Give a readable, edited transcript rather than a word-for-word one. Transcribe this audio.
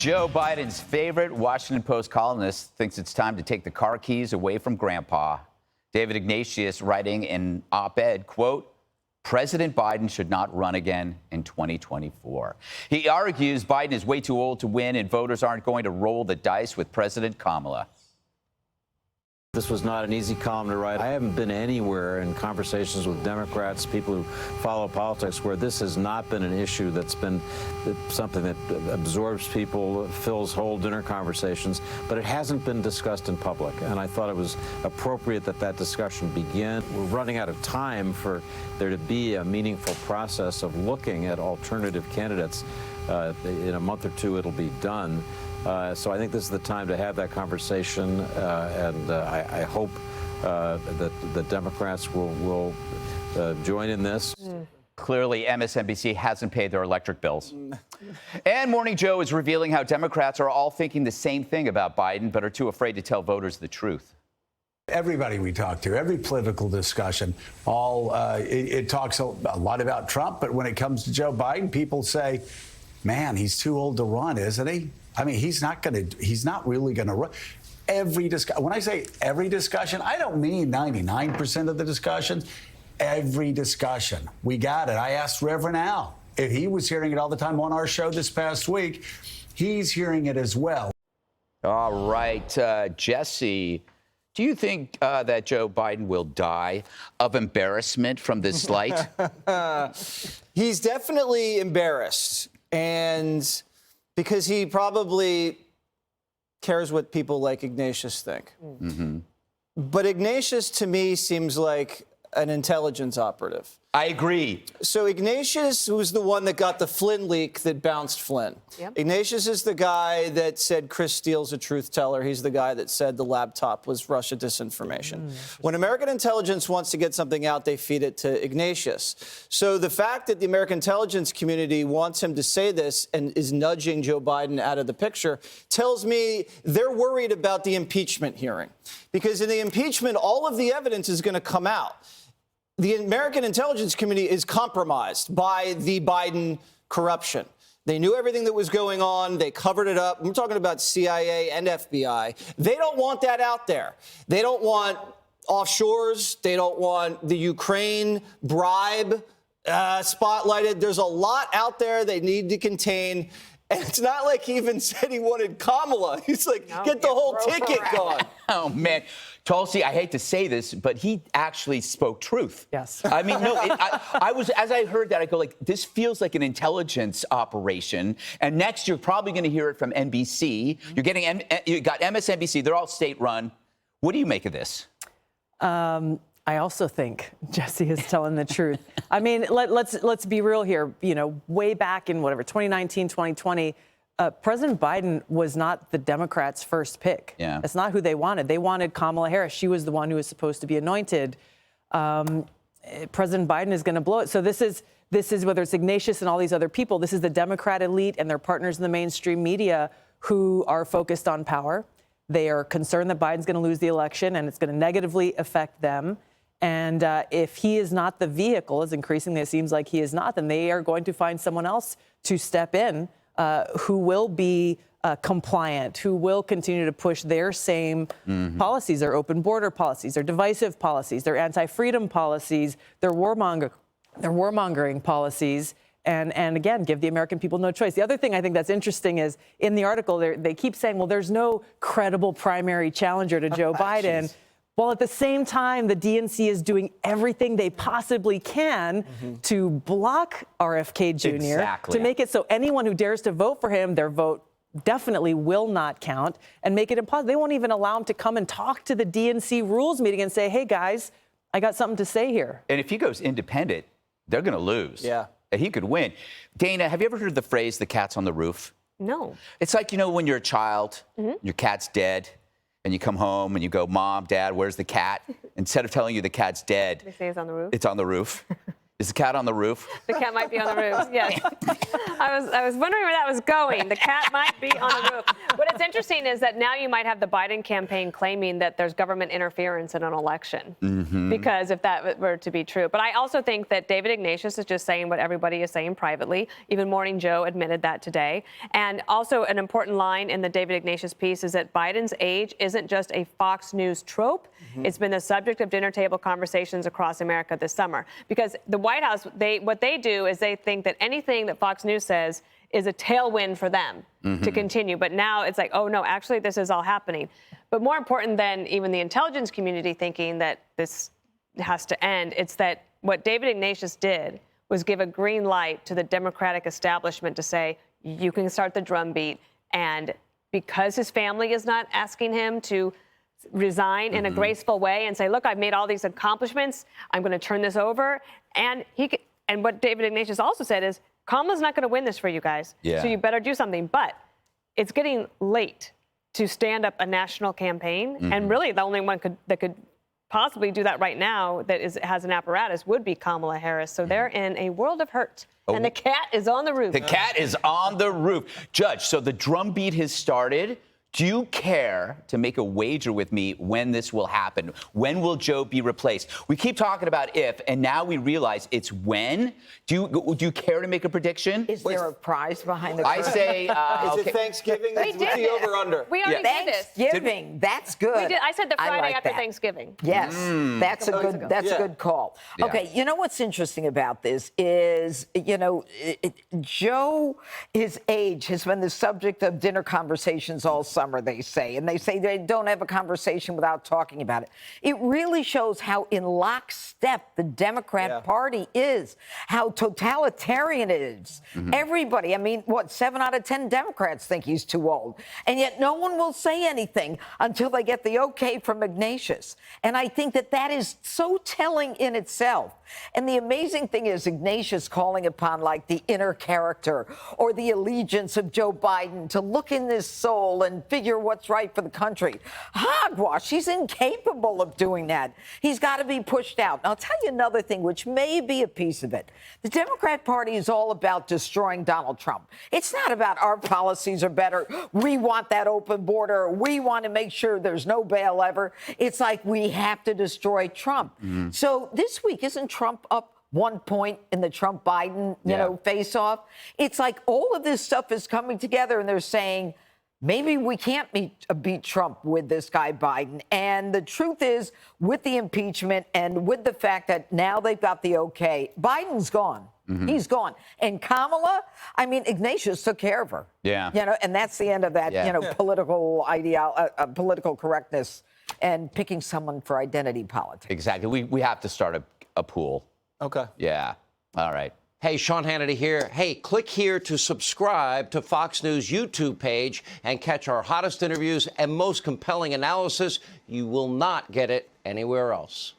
Joe Biden's favorite Washington Post columnist thinks it's time to take the car keys away from Grandpa. David Ignatius writing in op-ed, quote, President Biden should not run again in 2024. He argues Biden is way too old to win and voters aren't going to roll the dice with President Kamala. This was not an easy column to write. I haven't been anywhere in conversations with Democrats, people who follow politics, where this has not been an issue that's been something that absorbs people, fills whole dinner conversations, but it hasn't been discussed in public. And I thought it was appropriate that that discussion begin. We're running out of time for there to be a meaningful process of looking at alternative candidates. In a month or two, it'll be done. So I think this is the time to have that conversation, and I hope that the Democrats will join in this. Clearly, MSNBC hasn't paid their electric bills. And Morning Joe is revealing how Democrats are all thinking the same thing about Biden, but are too afraid to tell voters the truth. Everybody we talk to, every political discussion, it talks a lot about Trump, but when it comes to Joe Biden, people say, man, he's too old to run, isn't he? I mean, he's not really going to run. When I say every discussion, I don't mean 99% of the discussions. Every discussion. We got it. I asked Reverend Al if he was hearing it all the time on our show this past week. He's hearing it as well. All right, Jesse, do you think that Joe Biden will die of embarrassment from this slight? He's definitely embarrassed. And because he probably cares what people like Ignatius think. Mm-hmm. But Ignatius, to me, seems like an intelligence operative. I agree. So Ignatius was the one that got the Flynn leak that bounced Flynn. Yep. Ignatius is the guy that said Chris Steele's a truth teller. He's the guy that said the laptop was Russia disinformation. When American intelligence wants to get something out, they feed it to Ignatius. So the fact that the American intelligence community wants him to say this and is nudging Joe Biden out of the picture tells me they're worried about the impeachment hearing. Because in the impeachment, all of the evidence is going to come out. The American intelligence community is compromised by the Biden corruption. They knew everything that was going on. They covered it up. We're talking about CIA and FBI. They don't want that out there. They don't want offshores. They don't want the Ukraine bribe spotlighted. There's a lot out there they need to contain. And it's not like he even said he wanted Kamala. He's like, no, get the whole ticket gone. Oh, man. Tulsi, I hate to say this, but he actually spoke truth. Yes. I mean, no, as I heard that, I go like, this feels like an intelligence operation. And next, you're probably going to hear it from NBC. Mm-hmm. You got MSNBC. They're all state-run. What do you make of this? I also think Jesse is telling the truth. I mean, let's be real here. You know, way back in 2019, 2020, President Biden was not the Democrats' first pick. Yeah. That's not who they wanted. They wanted Kamala Harris. She was the one who was supposed to be anointed. President Biden is going to blow it. So this is whether it's Ignatius and all these other people, this is the Democrat elite and their partners in the mainstream media who are focused on power. They are concerned that Biden's going to lose the election and it's going to negatively affect them. And if he is not the vehicle, as increasingly it seems like he is not, then they are going to find someone else to step in who will be compliant, who will continue to push their same policies, their open border policies, their divisive policies, their anti-freedom policies, their warmongering policies, and again, give the American people no choice. The other thing I think that's interesting is in the article, they keep saying, well, there's no credible primary challenger to Joe Biden. While at the same time, the DNC is doing everything they possibly can to block RFK Jr., to make it so anyone who dares to vote for him, their vote definitely will not count, and make it impossible. They won't even allow him to come and talk to the DNC rules meeting and say, hey, guys, I got something to say here. And if he goes independent, they're going to lose. Yeah. He could win. Dana, have you ever heard the phrase, the cat's on the roof? No. It's like, you know, when you're a child, your cat's dead. And you come home and you go, Mom, Dad, where's the cat? Instead of telling you the cat's dead, They say it's on the roof. It's on the roof. Is the cat on the roof? The cat might be on the roof, yes. I was wondering where that was going. The cat might be on the roof. What is interesting is that now you might have the Biden campaign claiming that there's government interference in an election, because if that were to be true. But I also think that David Ignatius is just saying what everybody is saying privately. Even Morning Joe admitted that today. And also an important line in the David Ignatius piece is that Biden's age isn't just a Fox News trope. It's been the subject of dinner table conversations across America this summer. Because the White House, what they do is they think that anything that Fox News says is a tailwind for them to continue. But now it's like, oh, no, actually, this is all happening. But more important than even the intelligence community thinking that this has to end, it's that what David Ignatius did was give a green light to the Democratic establishment to say, you can start the drumbeat. And because his family is not asking him to resign in a graceful way and say, look, I've made all these accomplishments, I'm going to turn this over. And what David Ignatius also said is, Kamala's not going to win this for you guys. Yeah. So you better do something. But it's getting late to stand up a national campaign. And really the only one that could possibly do that right now that has an apparatus would be Kamala Harris. So they're in a world of hurt. And the cat is on the roof. The cat is on the roof. Judge, so the drumbeat has started. Do you care to make a wager with me when this will happen? When will Joe be replaced? We keep talking about if, and now we realize it's when. Do you care to make a prediction? Is there a prize behind the I curtain? say, Is it Thanksgiving? We What's did the this. over-under? We already did this. Thanksgiving. That's good. We did. I said the Friday like after that. Thanksgiving. Yes, that's a good. That's a good call. Yeah. Okay, you know what's interesting about this is, Joe, his age has been the subject of dinner conversations all summer. They say, and they say they don't have a conversation without talking about it. It really shows how in lockstep the Democrat Party is, how totalitarian it is. Everybody, I mean, 7 out of 10 Democrats think he's too old, and yet no one will say anything until they get the okay from Ignatius. And I think that is so telling in itself. And the amazing thing is Ignatius calling upon like the inner character or the allegiance of Joe Biden to look in his soul and figure what's right for the country. Hogwash, he's incapable of doing that. He's got to be pushed out. And I'll tell you another thing, which may be a piece of it. The Democrat Party is all about destroying Donald Trump. It's not about our policies are better. We want that open border. We want to make sure there's no bail ever. It's like we have to destroy Trump. So this week, isn't Trump up 1 point in the Trump-Biden, face-off? It's like all of this stuff is coming together, and they're saying, maybe we can't beat Trump with this guy Biden. And the truth is, with the impeachment and with the fact that now they've got the okay, Biden's gone. He's gone. And Kamala, I mean, Ignatius took care of her. Yeah. And that's the end of that, political political correctness and picking someone for identity politics. Exactly. We have to start a pool. Okay. Yeah. All right. Hey, Sean Hannity here. Hey, click here to subscribe to Fox News YouTube page and catch our hottest interviews and most compelling analysis. You will not get it anywhere else.